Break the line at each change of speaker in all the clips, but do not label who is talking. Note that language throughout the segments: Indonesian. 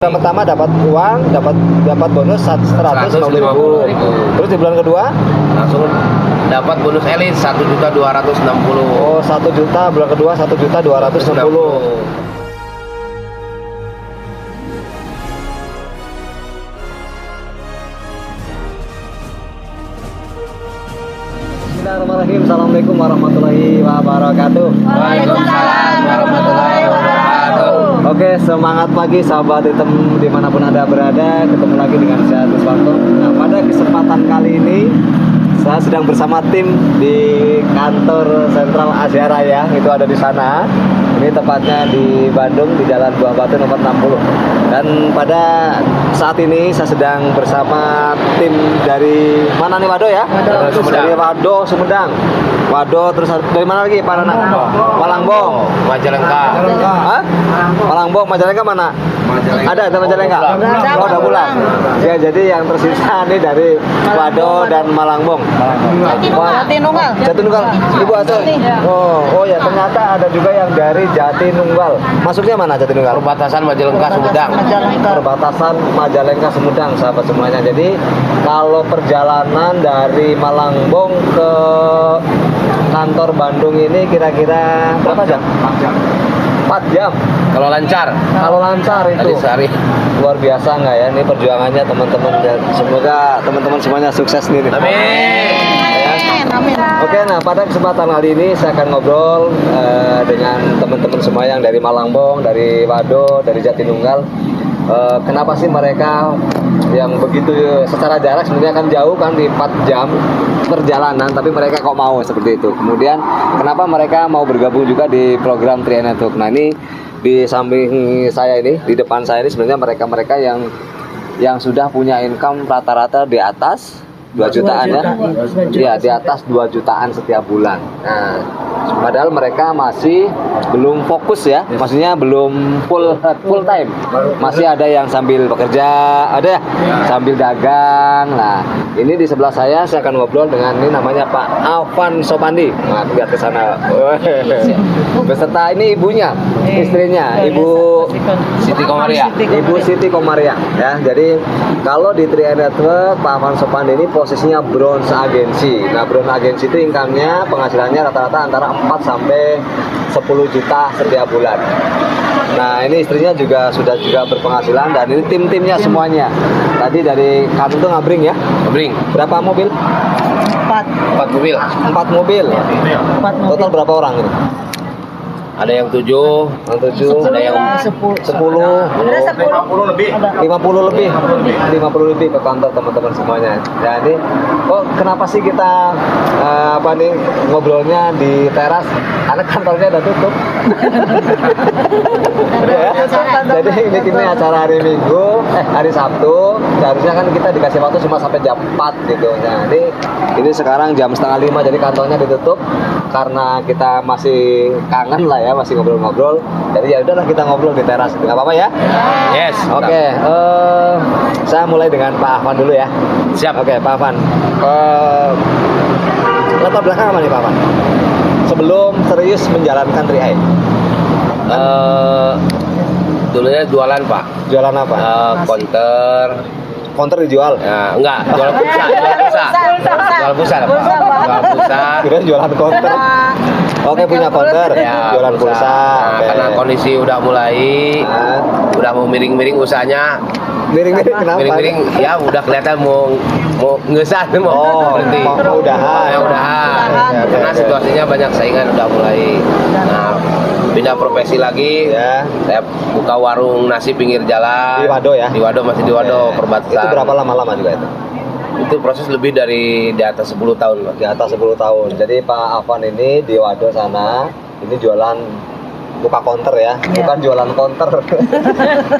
Bulan pertama dapat uang, dapat bonus 150.000. Terus di bulan kedua
langsung dapat bonus elit 1.260.000.
oh 1 juta, bulan kedua 1.260.000. Bismillahirrahmanirrahim. Assalamualaikum warahmatullahi wabarakatuh.
Waalaikumsalam warahmatullahi wabarakatuh.
Oke, semangat pagi sahabat hitam dimanapun Anda berada. Ketemu lagi dengan saya Tuswanto. Nah, pada kesempatan kali ini saya sedang bersama tim di kantor Sentral Asia Raya. Itu ada di sana. Ini tepatnya di Bandung, di Jalan Buah Batu nomor 60. Dan pada saat ini saya sedang bersama tim dari mana nih, Wado ya? Dari Wado, Sumedang. Wado, terus dari mana lagi Pak Nana? Malangbong,
Majalengka.
Hah? Malangbong, Majalengka mana? Ada Majalengka? Oh, udah pulang. Ya, jadi yang tersisa nih dari Wado dan Malangbong.
Jatinunggal.
Jatinunggal. Ibu asal. Oh ya, ternyata ada juga yang dari Jatinunggal. Masuknya mana Jatinunggal?
Perbatasan Majalengka Sumedang.
Perbatasan Majalengka Sumedang, sahabat semuanya. Jadi kalau perjalanan dari Malangbong ke kantor Bandung ini kira-kira berapa jam? 4 jam.
Kalau lancar.
Kalau lancar itu
Sehari.
luar biasa nggak ya? Ini perjuangannya teman-teman, dan semoga teman-teman semuanya sukses nih.
Amin.
Amin.
Oke, nah pada kesempatan kali ini saya akan ngobrol dengan teman-teman semua yang dari Malangbong, dari Wado, dari Jatinunggal. Kenapa sih mereka yang begitu secara jarak sebenarnya kan jauh kan, di 4 jam perjalanan, tapi mereka kok mau seperti itu. Kemudian kenapa mereka mau bergabung juga di program Tri Network. Nah, ini di samping saya ini, di depan saya ini sebenarnya mereka-mereka yang sudah punya income rata-rata di atas 2 jutaan ya. Iya, di atas 2 jutaan setiap bulan. Nah, padahal mereka masih belum fokus ya. Maksudnya belum full time. Masih ada yang sambil bekerja, ada ya, sambil dagang. Nah, ini di sebelah saya akan ngobrol dengan ini namanya Pak Afan Sopandi. Nah, lihat ke sana. Beserta ini ibunya, istrinya, Ibu
Siti Komaria.
Ibu Siti Komaria ya. Jadi kalau di Tri Network Pak Afan Sopandi ini posisinya bronze agensi. Nah, bronze agensi itu income-nya, penghasilannya rata-rata antara 4 sampai 10 juta setiap bulan. Nah, ini istrinya juga sudah berpenghasilan, dan ini tim-timnya semuanya. Tadi dari kantor ngabring ya.
Ngabring.
Berapa mobil?
4 mobil.
4 mobil. Total berapa orang ini?
Ada yang 7,
Ada yang
10.
10,
Ada 10 lebih.
50 lebih ke kantor teman-teman semuanya. Ya, ini kenapa sih kita ngobrolnya di teras? Karena kantornya udah tutup. Ya. Jadi ini acara hari Minggu, hari Sabtu. Seharusnya kan kita dikasih waktu cuma sampai jam 4 gitu. Nah, ini sekarang jam setengah 5, jadi kantornya ditutup karena kita masih kangen lah ya, masih ngobrol-ngobrol. Jadi ya udahlah, kita ngobrol di teras, nggak apa-apa ya?
Yes.
Oke, saya mulai dengan Pak Afan dulu ya.
Siap.
Oke, Pak Afan. Latar belakang apa nih Pak Afan? Sebelum serius menjalankan Tri.
Dulunya jualan, Pak.
Jualan apa?
Konter.
Dijual?
Ya, enggak, jual pulsa. Jual pulsa.
Kira jualan konter. Oke, punya konter,
Ya,
jualan pulsa.
Nah,
Oke.
karena kondisi udah mulai udah mau miring-miring usahanya.
Miring-miring kenapa?
Miring-miring ya udah kelihatan mau ngesan, mau berhenti.
mau udahan.
Ya, udahan.
Oke.
Karena situasinya banyak saingan, udah mulai. Nah, pindah profesi lagi.
Ya.
Saya buka warung nasi pinggir jalan.
Di Wado ya?
Di Wado, masih di Wado,
Oke.
perbatasan.
Itu berapa lama juga itu?
Itu proses lebih dari di atas 10 tahun, Pak.
Di atas 10 tahun. Jadi Pak Afan ini di Wado sana, ini jualan, buka konter ya, bukan jualan konter.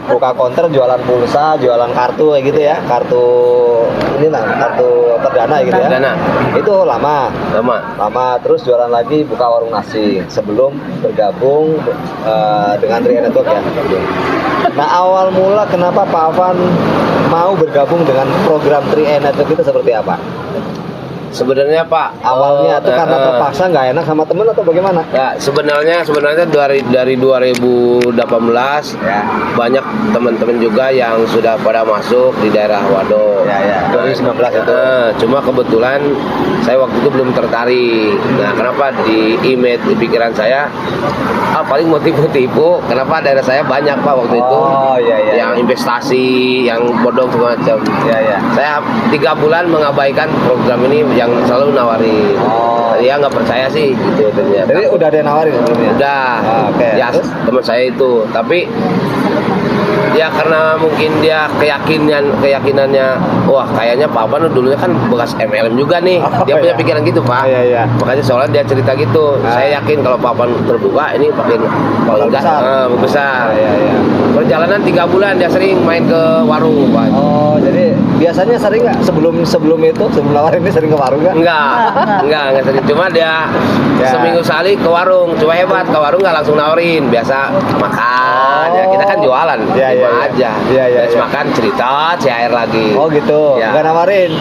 Buka konter, jualan pulsa, jualan kartu kayak gitu ya. Kartu kartu terdana gitu ya.
Terdana.
Itu lama. Terus jualan lagi, buka warung nasi sebelum bergabung dengan Tri Network ya. Nah, awal mula kenapa Pak Afan mau bergabung dengan program Tri Network itu seperti apa?
Sebenarnya Pak,
Awalnya tuh karena terpaksa nggak enak sama temen atau bagaimana?
ya sebenarnya dari 2018
Ya.
banyak teman-teman juga yang sudah pada masuk di daerah Wado.
Ya, 2019 itu.
Cuma kebetulan saya waktu itu belum tertarik. Nah, kenapa di image di pikiran saya paling mau tipu-tipu. Kenapa daerah saya banyak Pak waktu itu
Oh, iya.
yang investasi, yang bodong segala macam.
Ya.
Saya 3 bulan mengabaikan program ini yang selalu nawarin.
Oh.
Dia nggak percaya sih gitu ternyata.
Jadi udah ada yang nawarin sebelumnya?
Udah.
Oke.
Ya
Terus?
teman saya itu, tapi ya karena mungkin dia keyakinannya, wah kayaknya Pak Avan dulunya kan bekas MLM juga nih.
Oh,
Dia punya
iya.
pikiran gitu Pak.
Iya.
Makanya soalnya dia cerita gitu. Saya yakin kalau Pak Avan terbuka ini paling enggak besar.
Iya.
Perjalanan 3 bulan dia sering main ke warung Pak.
Oh, jadi biasanya sering nggak sebelum nawarin ini sering ke warung nggak?
Enggak sering. Cuma dia
Ya.
seminggu sekali ke warung. Cuma hebat, ke warung nggak langsung nawarin. Biasa makan. Ya, kita kan jualan.
Iya,
Cuma
iya.
aja.
Iya.
Terus makan cerita, CR lagi.
Oh gitu,
Ya.
nggak nawarin?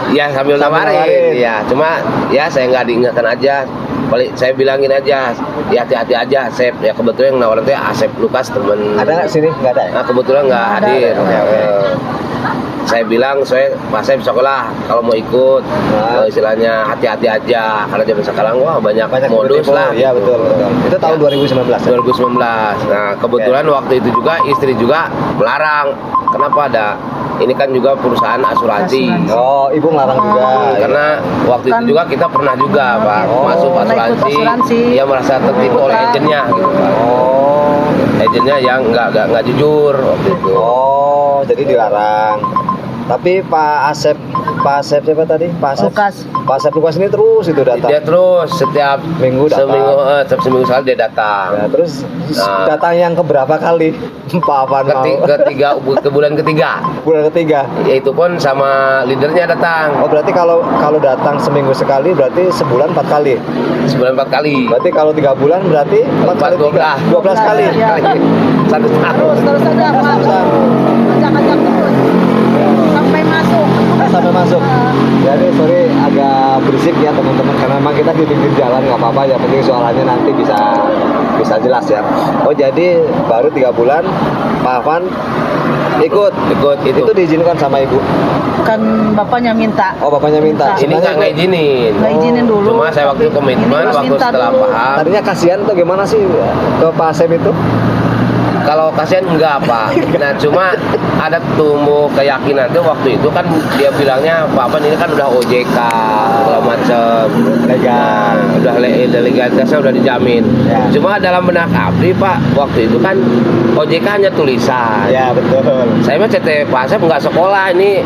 Ya sambil nawarin. Ya, cuma ya saya nggak diingatkan aja. Paling saya bilangin aja, ya hati-hati aja, Asep. Ya kebetulan yang nawarin itu Asep Lukas temen.
Ada nggak sini? Nggak ada ya?
Nah kebetulan nggak
Nggak ada.
hadir.
Oke.
Saya bilang, Pak Asep sekolah kalau mau ikut,
Nah.
istilahnya hati-hati aja. Karena zaman sekarang wah banyak modus
tipu-tipu.
lah.
Iya
gitu.
betul. Itu tahun
Ya.
2019 ya?
2019. Nah kebetulan waktu itu juga istri juga melarang. Kenapa ada? Ini kan juga perusahaan asuransi.
Oh, ibu ngelarang juga.
Karena waktu itu juga kita pernah juga Pak masuk
Pernah ikut
asuransi,
asuransi.
dia merasa tertipu oleh
Ikutan.
agennya gitu Pak.
Oh.
Agennya yang nggak jujur waktu itu.
Oh, jadi dilarang. Tapi Pak Asep siapa tadi? Pak Asep.
Lukas.
Pak Asep Lukas ini terus itu datang.
Dia terus setiap
Minggu datang.
seminggu sekali dia datang.
Ya, terus
Nah.
datang yang keberapa kali? Pak Avan mau?
Ke bulan ketiga.
Bulan ketiga.
Yaitu pun sama leadernya datang.
Oh, berarti kalau datang seminggu sekali berarti sebulan 4 kali.
Sebulan 4 kali.
Berarti kalau 3 bulan berarti 4 kali 12 kali.
Iya.
Satu tahun.
Terus aja Pak. Ajak-ajak terus. Sampai masuk.
Sampai masuk. Jadi sorry agak berisik ya teman-teman karena memang kita di pinggir jalan nggak apa-apa, yang penting soalannya nanti bisa jelas ya. Oh jadi baru 3 bulan Pak Avan ikut
itu.
Itu diizinkan sama ibu.
Kan bapaknya minta.
Oh bapaknya minta.
Minta.
Ini nggak
Sebenarnya
ngizinin.
Nggak izinin dulu.
Cuma saya waktu
Tapi
komitmen,
ini harus
waktu
minta
setelah
dulu.
paham.
tadinya kasihan tuh gimana sih ke Pak Asep itu?
Kalau kasihan enggak Pak. Nah cuma ada tumbuh keyakinan tuh waktu itu kan dia bilangnya Pak Avan ini kan udah OJK segala macam
Legal.
udah legalitasnya udah dijamin.
Ya.
Cuma dalam benak abdi Pak waktu itu kan OJK hanya tulisan.
Ya betul.
Saya mah CT Pak Asep nggak sekolah ini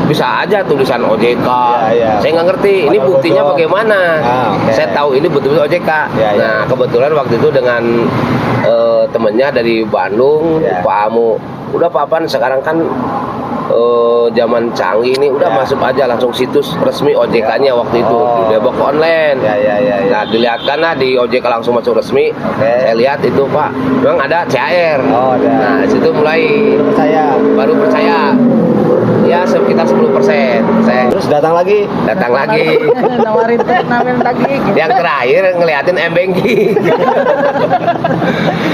bisa aja tulisan OJK.
Ya.
Saya nggak ngerti ini
Padahal
buktinya
bodong.
bagaimana.
Oke.
Saya tahu ini betul-betul OJK.
Ya.
Nah kebetulan waktu itu dengan temennya dari Bandung,
Ya.
Pak Amu. Udah Pak Avan sekarang kan zaman canggih ini udah
Ya.
masuk aja langsung situs resmi OJK-nya waktu itu
Oh.
di Depok online.
Ya.
Nah dilihatkan lah di OJK langsung masuk resmi.
Oke.
Saya lihat itu Pak, memang ada CAR.
Oh, ada.
Nah situ mulai
Saya
baru percaya. Ya sekitar 10%. Saya
terus datang lagi.
datang lagi.
nawarin lagi. Gitu.
Yang terakhir ngeliatin M-Banking.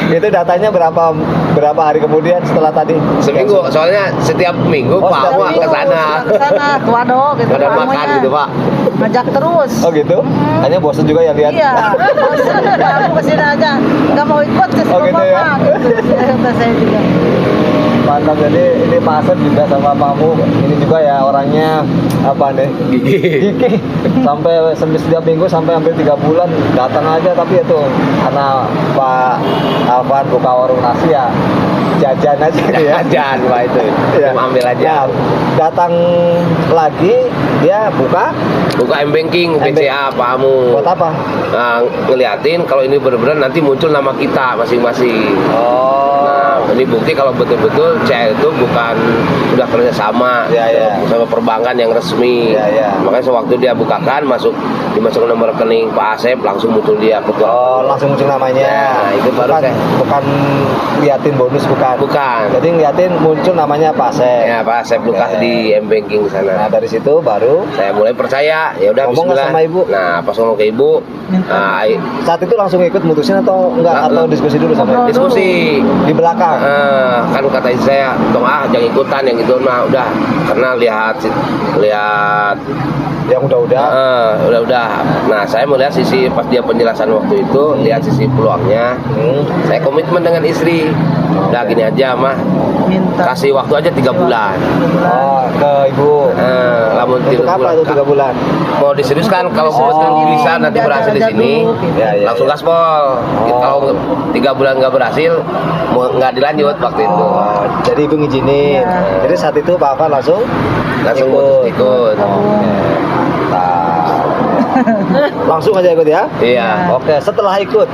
Itu datanya berapa hari kemudian setelah tadi?
Seminggu, soalnya setiap minggu
Oh,
Pak
setiap
Amu
minggu.
ke sana.
Ke sana, ke Wado gitu.
Ada makan
namanya.
gitu Pak.
Ngajak terus.
Oh gitu? Hanya bosan juga ya lihat.
Iya, bosan. Aku kesini aja, nggak mau ikut ke
Oh, gitu ya?
Gitu. Kata saya juga.
Mantap, jadi ini Pak Asep juga sama Pak Amu ini juga ya orangnya apa nih? Gigih. Sampai setiap minggu sampai hampir 3 bulan datang aja, tapi itu karena Pak Avan buka warung nasi ya jajan aja ya.
Jajan Pak itu.
Iya.
Cuma ambil aja.
Nah, datang lagi dia buka
Buka M-Banking, BCA Pak Amu.
buat apa?
Nah, ngeliatin kalau ini benar-benar nanti muncul nama kita masing-masing.
Oh.
Nah, Ini bukti kalau betul-betul CL itu bukan udah kerja sama sama perbankan yang resmi. Makanya sewaktu dia bukakan dimasukkan nomor rekening Pak Asep, langsung muncul dia ketua.
Oh, langsung muncul namanya.
Nah, itu baru
bukan liatin bonus, bukan. Jadi ngeliatin muncul namanya Pak Asep.
Ya, Pak Asep Lukas di M-Banking sana.
Nah, dari situ baru
saya mulai percaya. Ya udah,
ngomong
bismillah.
sama ibu.
Nah, pas ngomong ke ibu,
saat itu langsung ikut mutusin atau enggak, atau diskusi dulu sama ibu?
diskusi
Di belakang.
kan kata istri saya, dong jangan ikutan yang gitu, nah udah, karena lihat
yang udah-udah.
Udah. Nah, saya melihat sisi pas dia penjelasan waktu itu, lihat sisi peluangnya. Saya komitmen dengan istri. Udah gini aja, mah.
Minta.
Kasih waktu aja 3 bulan.
Oh, ke ibu.
Lamun
Untuk apa itu 3 bulan?
Mau diseriuskan kalau bisa nanti berhasil di sini, langsung gaspol. Kalau 3 bulan nggak berhasil, nggak dilanjut waktu itu.
Oh, jadi ibu ngizinin. Jadi saat itu Pak Afan langsung
ikut.
Langsung aja ikut ya?
Iya.
Oke, setelah ikut,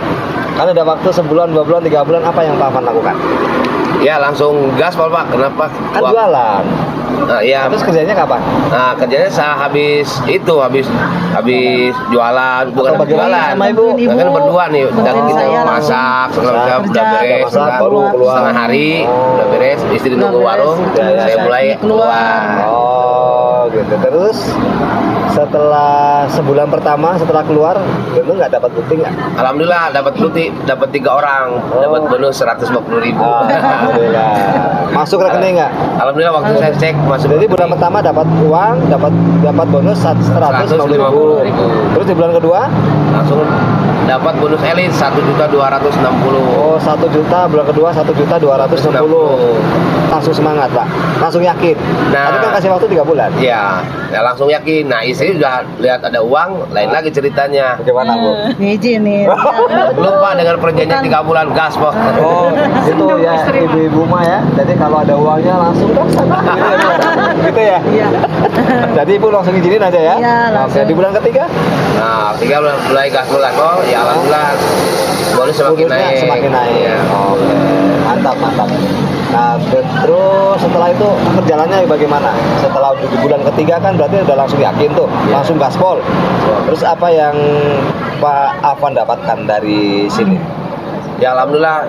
kan udah waktu sebulan, 2 bulan, 3 bulan, apa yang Pak Afan lakukan?
Ya langsung gaspol, Pak. Kenapa?
Kan jualan.
Iya.
Terus kerjanya kapan?
Nah, kerjanya saya habis jualan, bukan habis jualan.
Sama ibu?
Kan berdua nih, dan kita
saya
masak, udah
kerja,
beres,
baru keluar.
setengah hari, udah beres, istri nunggu warung, saya mulai keluar.
Oh, gitu. Terus setelah sebulan pertama setelah keluar, itu nggak dapat bukti nggak?
Alhamdulillah dapat bukti, dapat 3 orang, dapat bonus 150.000.
Alhamdulillah. Masuk rekening nggak?
Alhamdulillah waktu saya cek masuk.
Jadi bulan pertama dapat uang, dapat bonus 150.000. Terus di bulan kedua
langsung dapat bonus elit 1.260.000.
Oh, 1 juta, bulan kedua 1.260.000. Langsung semangat, Pak. Langsung yakin.
Nah,
tapi kan kasih waktu 3 bulan.
Iya, ya langsung yakin. Nah, istri udah lihat ada uang, lain lagi ceritanya.
Bagaimana, Bu?
Ngizinin.
Lupa dengan perjanjian 3 bulan gas, Pak.
Oh, itu ya ibu-ibu mah ya. Jadi kalau ada uangnya langsung dah sana. Gitu ya.
Iya.
Jadi ibu langsung izinin aja ya.
Iya,
Oke,
langsung.
di bulan ketiga
Nah, 3 bulan mulai gas bulan, ya alhamdulillah bonus semakin
bonusnya
naik.
semakin naik.
Iya.
Oke, mantap. Nah, terus setelah itu perjalanannya bagaimana? Setelah di bulan ketiga kan berarti udah langsung yakin tuh, langsung gaspol. Terus apa yang Pak Afan dapatkan dari sini?
Ya alhamdulillah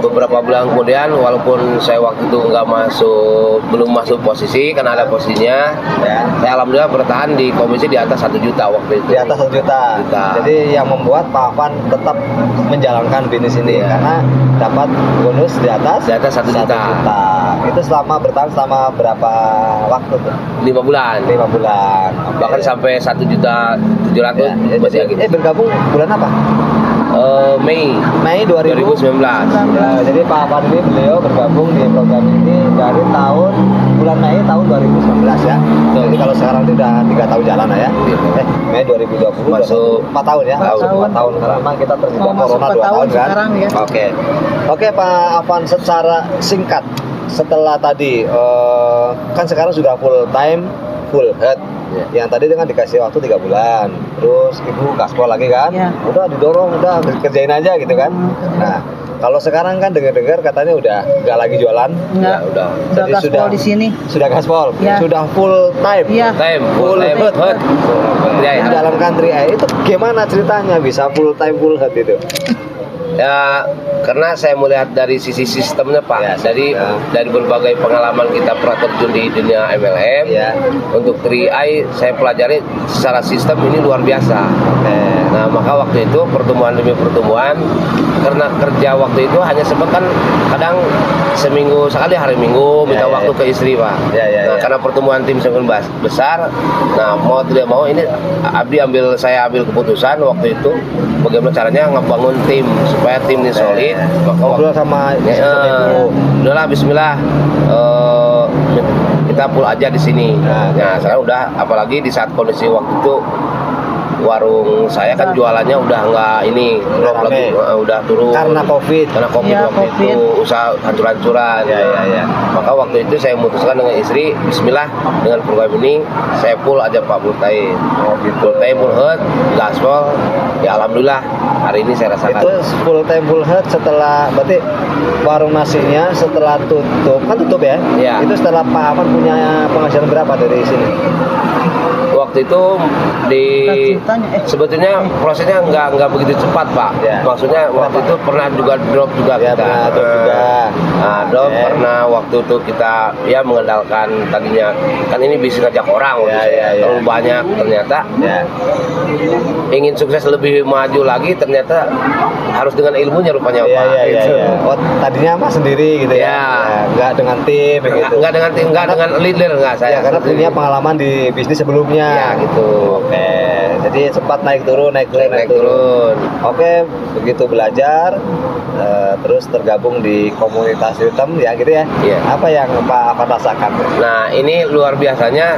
beberapa bulan kemudian, walaupun saya waktu itu belum masuk posisi karena ada posisinya, saya alhamdulillah bertahan di komisi di atas 1 juta waktu itu.
Di atas 1 juta. Jadi yang membuat Pak Afan tetap menjalankan bisnis ini karena dapat bonus di atas
1 juta.
Itu bertahan selama berapa waktu tuh?
5 bulan.
5 bulan.
Bahkan sampai 1.700.000 masih lagi.
Bergabung bulan apa?
Mei
2019.
2019.
Ya, jadi Pak Afan ini beliau bergabung di program ini dari bulan Mei tahun 2019 ya. Jadi kalau sekarang itu udah 3 tahun jalan ya. Mei 2020
masuk
4 tahun ya. 4 tahun karena memang kita terjebak corona 2 tahun kan.
Sekarang, ya.
Oke Pak Afan, secara singkat setelah tadi kan sekarang sudah full time, full head. Yang tadi dengan dikasih waktu 3 bulan, terus ibu gaspol lagi kan, udah didorong, udah kerjain aja gitu kan. Nah, kalau sekarang kan dengar-dengar katanya udah nggak lagi jualan,
Enggak,
udah
jadi gaspol di sini.
sudah gaspol,
Ya.
sudah full time,
Full time head.
menjalankan 3i. Itu gimana ceritanya bisa full time full head itu?
Ya, karena saya melihat dari sisi sistemnya, Pak. Dari berbagai pengalaman kita pernah terjun di dunia MLM, untuk 3i saya pelajari secara sistem ini luar biasa. Nah, maka waktu itu pertemuan demi pertemuan, karena kerja waktu itu hanya sempat kan kadang seminggu sekali, hari Minggu minta waktu ke istri, Pak. Nah, karena pertemuan tim semakin besar, nah mau tidak mau ini saya ambil keputusan waktu itu bagaimana caranya ngebangun tim supaya tim ini solid. Maka
Ngobrol sama
udahlah bismillah, kita full aja di sini. Nah, sekarang udah, apalagi di saat kondisi waktu itu warung saya kan jualannya udah nggak ini drop lagi, udah turun
Karena COVID.
Iya,
waktu
COVID.
itu usaha hancur-hancuran.
Ya.
Maka waktu itu saya memutuskan dengan istri, Bismillah dengan program ini saya full aja Pak, full time. Full time, full head, gaspol. Ya alhamdulillah hari ini saya rasakan.
Itu full time full head setelah berarti warung nasinya setelah tutup kan tutup ya?
Iya.
Itu setelah Pak Afan punya penghasilan berapa dari sini?
Waktu itu sebetulnya prosesnya nggak begitu cepat Pak.
Ya.
Maksudnya waktu itu pernah juga drop juga
Ya,
kita.
pernah drop juga.
Nah, drop
Oke.
karena waktu itu kita ya mengandalkan tadinya kan ini bisnis ngajak orang waktu
Ya,
saya.
ya.
Terlalu banyak ternyata
Ya.
ingin sukses lebih maju lagi ternyata harus dengan ilmunya rupanya Pak.
Iya.
Gitu.
Oh, tadinya Mas sendiri gitu ya?
Ya.
Nggak dengan tim gitu?
Nggak dengan tim, nggak dengan leader nggak saya.
Ya, karena
sendiri.
punya pengalaman di bisnis sebelumnya.
Ya gitu.
Oke, jadi sempat naik turun.
Naik turun.
Oke, begitu belajar, terus tergabung di komunitas hitam ya gitu ya.
Iya.
Apa yang Pak Afan rasakan?
Nah ini luar biasanya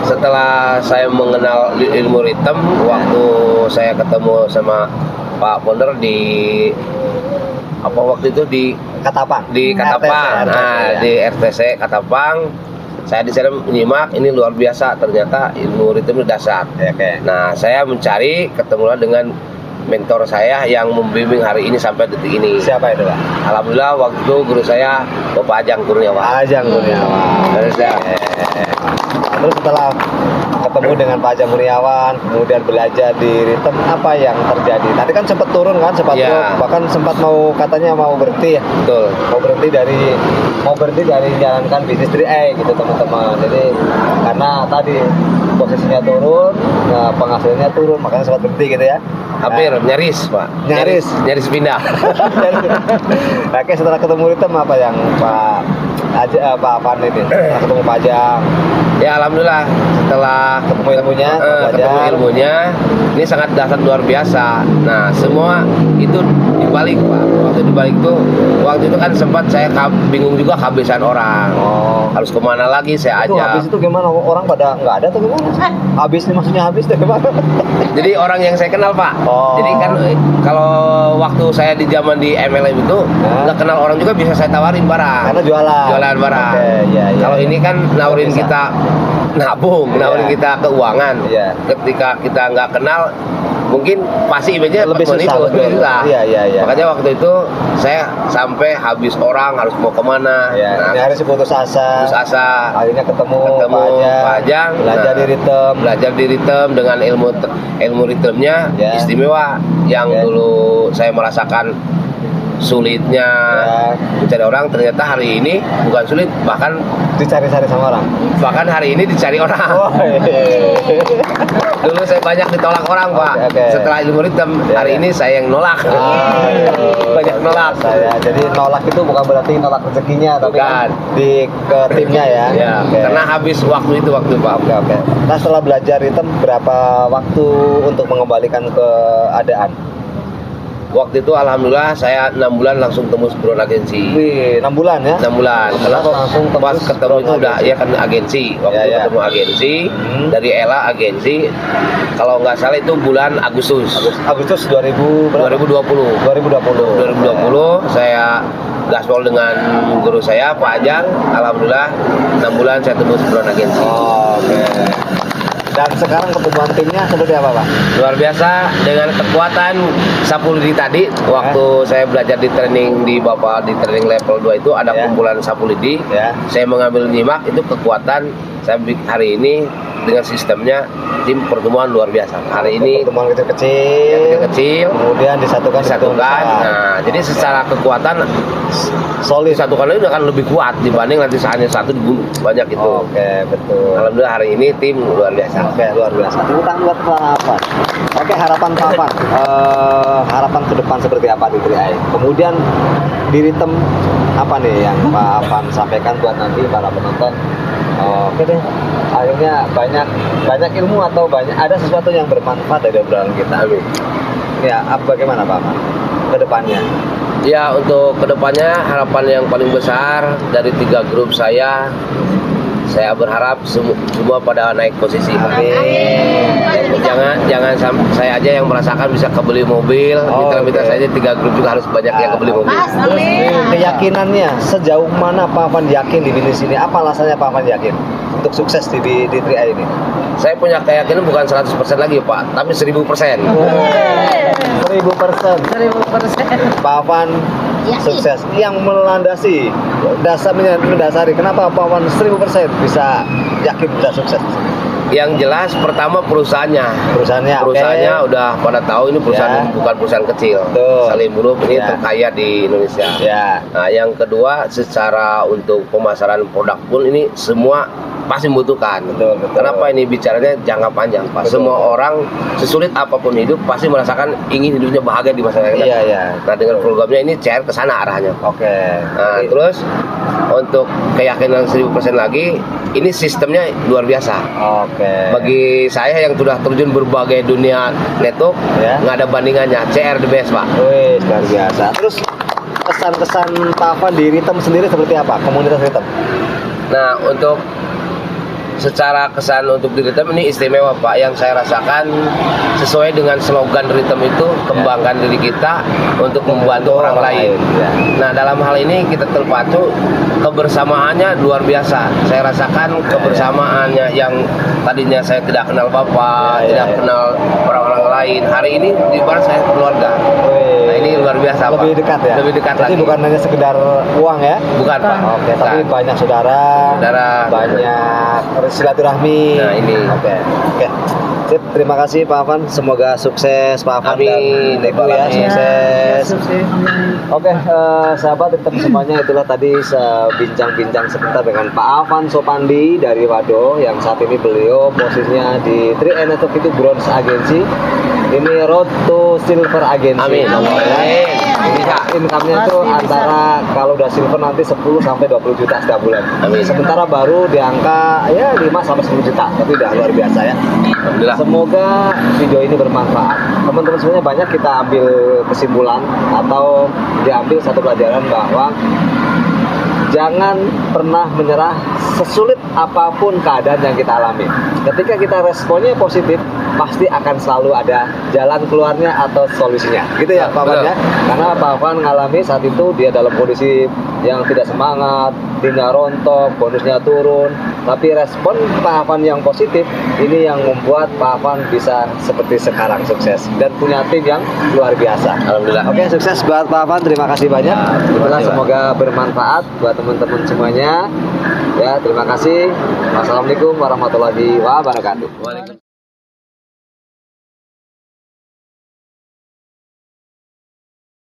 setelah saya mengenal ilmu ritme waktu saya ketemu sama Pak Founder di apa waktu itu di
Katapang.
Katapang,
RTC,
nah
ya.
di RTC Katapang saya di sana menyimak ini luar biasa ternyata ilmu ritme dasar.
Ya, oke.
Nah saya mencari ketemulah dengan mentor saya yang membimbing hari ini sampai detik ini.
Siapa itu Pak?
Alhamdulillah waktu itu guru saya Bapak Ajang Kurniawan.
Ajang Kurniawan.
Terus ya.
Terus setelah ketemu dengan Pak Ajang Kurniawan, kemudian belajar di ritme, apa yang terjadi? Tadi kan sempat turun kan, sempat
Iya.
drop, bahkan sempat katanya mau berhenti ya.
Betul.
Mau berhenti dari menjalankan bisnis 3A gitu teman-teman. Jadi karena tadi posisinya turun, nah, penghasilannya turun, makanya sempat berhenti gitu ya.
Hampir nyaris Pak. Nyaris pindah.
Oke, setelah ketemu ritme apa yang Pak Afan ini? Setelah ketemu Pak Ajang,
Ya alhamdulillah setelah
ketemu ilmunya,
ketemu
belajar.
ilmunya ini sangat dasar luar biasa. Nah semua itu dibalik Pak. Waktu itu kan sempat saya bingung juga kehabisan orang.
Oh.
Harus kemana lagi saya
Itu habis
ajak.
itu gimana? Orang pada nggak ada tuh gimana? Habis nih maksudnya habis tuh gimana?
Jadi orang yang saya kenal Pak.
Oh.
Jadi kan kalau waktu saya di zaman di MLM itu nggak kenal orang juga bisa saya tawarin barang.
Karena jualan.
Jualan barang.
Oke, iya.
Kalau ini kan nawarin
Bisa.
kita nabung, nawarin
Iya.
kita keuangan.
Iya.
Ketika kita nggak kenal, mungkin pasti image-nya
Lebih
seperti
susah,
itu,
betul.
lebih susah.
Iya.
Makanya waktu itu saya sampai habis orang harus mau kemana.
Ya,
Nah,
ini hari putus asa.
putus asa.
Akhirnya ketemu
Pak Ajang,
belajar
nah,
di ritme.
belajar di ritme dengan ilmu ritmenya
Ya.
istimewa yang
Ya.
dulu saya merasakan sulitnya
Ya.
mencari orang, ternyata hari ini bukan sulit, bahkan
Dicari-cari sama orang.
hari ini dicari orang.
Oh,
Dulu saya banyak ditolak orang Pak.
Oke.
Setelah ilmu ritme
Ya,
hari
ya.
ini saya yang nolak. Banyak nolak.
Saya jadi nolak itu bukan berarti nolak rezekinya, tapi kan ke timnya ya.
Ya,
Oke.
karena habis waktu Pak.
Oke. Nah, setelah belajar ritme berapa waktu untuk mengembalikan keadaan?
Waktu itu alhamdulillah saya 6 bulan langsung tembus Brown agensi.
Wih, 6 bulan ya?
6 bulan. Karena
Langsung tembus
pas ketemu
Brown
itu udah
agensi.
ya kan agensi. Waktu
Ya,
itu
ya.
ketemu agensi dari Ella agensi. Kalau nggak salah itu bulan Agustus
Agustus 2020.
2020 saya gaspol dengan guru saya Pak Ajang. Alhamdulillah 6 bulan saya tembus Brown agensi.
Oke. Dan sekarang kebutuhan timnya seperti apa, Pak?
Luar biasa dengan kekuatan sapu lidi tadi. Waktu saya belajar di training di Bapak di training level 2 itu ada
Ya.
kumpulan sapu lidi.
Ya.
Saya mengambil nyimak itu kekuatan saya hari ini dengan sistemnya tim pertemuan luar biasa. Hari ini
Pertemuan
yang
kecil-kecil,
kecil
kemudian disatukan.
Nah, jadi secara kekuatan
solid.
disatukan itu akan lebih kuat dibanding nanti hanya satu dibunuh banyak itu.
Oke, betul.
Alhamdulillah hari ini tim luar biasa.
Oke, luar biasa. Tepuk tangan buat Pak Afan. Oke, harapan Pak Afan. Harapan ke depan seperti apa di 3i? Kemudian di ritme apa nih yang Pak Afan sampaikan buat nanti para penonton? Oke deh. Akhirnya banyak ilmu atau ada sesuatu yang bermanfaat dari obrolan kita.
Amin.
Ya, bagaimana Pak Afan ke depannya?
Ya, untuk kedepannya harapan yang paling besar dari 3 grup saya berharap semua pada naik posisi.
Amin.
saya aja yang merasakan bisa kebeli mobil. Mitra-mitra
oke.
saya 3 grup juga harus banyak yang kebeli mobil.
Terus keyakinannya sejauh mana Pak Afan yakin di bisnis ini? Apa alasannya Pak Afan yakin untuk sukses di 3i ini?
Saya punya keyakinan bukan 100% lagi Pak, tapi 1000%.
1000%.
1000%.
Pak Afan
Yakin.
sukses yang melandasi mendasari kenapa Pak Afan 1000% bisa yakin bisa sukses?
Yang jelas pertama perusahaannya
Perusahaannya oke.
udah pada tahu ini perusahaan
Ya.
bukan perusahaan kecil.
Betul.
Salim Group ini
Ya.
terkaya di Indonesia.
Ya.
Nah, yang kedua secara untuk pemasaran produk pun ini semua pasti membutuhkan.
Betul, betul.
Kenapa ini bicaranya jangka panjang, Pak?
Betul.
Semua orang sesulit apapun hidup pasti merasakan ingin hidupnya bahagia di masa yang akan datang.
Iya, iya.
Nah, dengan programnya ini CR ke sana arahnya.
Oke.
Nah, terus untuk keyakinan 1000% lagi, ini sistemnya luar biasa.
Oke.
Bagi saya yang sudah terjun berbagai dunia network,
Ya.
nggak ada bandingannya. CR the best, Pak.
Wih, luar biasa. Terus kesan-kesan Pak Afan di Ritem sendiri seperti apa? Komunitas Ritem?
Nah, untuk secara kesan untuk di Ritem ini istimewa Pak. Yang saya rasakan sesuai dengan slogan Ritem itu, kembangkan diri kita untuk membantu orang lain.
Ya.
Nah, dalam hal ini kita terpacu kebersamaannya luar biasa. Saya rasakan kebersamaannya yang tadinya saya tidak kenal Bapak,
Ya,
tidak
ya.
kenal orang-orang lain. Hari ini di bar saya keluarga.
Wih.
Nah, ini luar biasa Pak.
Lebih dekat ya?
Lebih dekat
Jadi
lagi.
bukan hanya sekedar uang ya?
Bukan Pak.
Oke, tapi
Bukan.
banyak saudara,
Saudara.
banyak silaturahmi.
Nah, ini.
Oke. Oke. Sip, terima kasih Pak Afan. Semoga sukses Pak Afan
Amin.
dan Ibu ya,
Amin.
sukses. Oke, sahabat Ritem semuanya, itulah tadi bincang-bincang sebentar dengan Pak Afan Sopandi dari Wado yang saat ini beliau posisinya di 3i Network itu Bronze Agency. Ini Road to Silver Agency.
Amin.
Ya.
Bisa.
Income-nya itu
Pasti bisa.
antara kalau udah silver nanti 10 sampai 20 juta setiap bulan.
Amin.
Sementara baru di angka ya 5 sampai 10 juta. Tapi udah luar biasa ya.
Alhamdulillah.
Semoga video ini bermanfaat. Teman-teman semuanya banyak kita ambil kesimpulan atau diambil satu pelajaran bahwa jangan pernah menyerah sesulit apapun keadaan yang kita alami. Ketika kita responnya positif, pasti akan selalu ada jalan keluarnya atau solusinya. Gitu ya Pak Afan ya. Karena Pak Afan ngalami saat itu dia dalam kondisi yang tidak semangat, tinggal rontok, bonusnya turun. Tapi respon Pak Afan yang positif ini yang membuat Pak Afan bisa seperti sekarang sukses dan punya tim yang luar biasa.
Alhamdulillah.
Oke, sukses buat Pak Afan. Terima kasih banyak.
Ya, terima
Itulah
kasih, Pak.
semoga bermanfaat buat teman-teman semuanya. Ya, terima kasih. Wassalamualaikum warahmatullahi wabarakatuh.
Waalaikumsalam.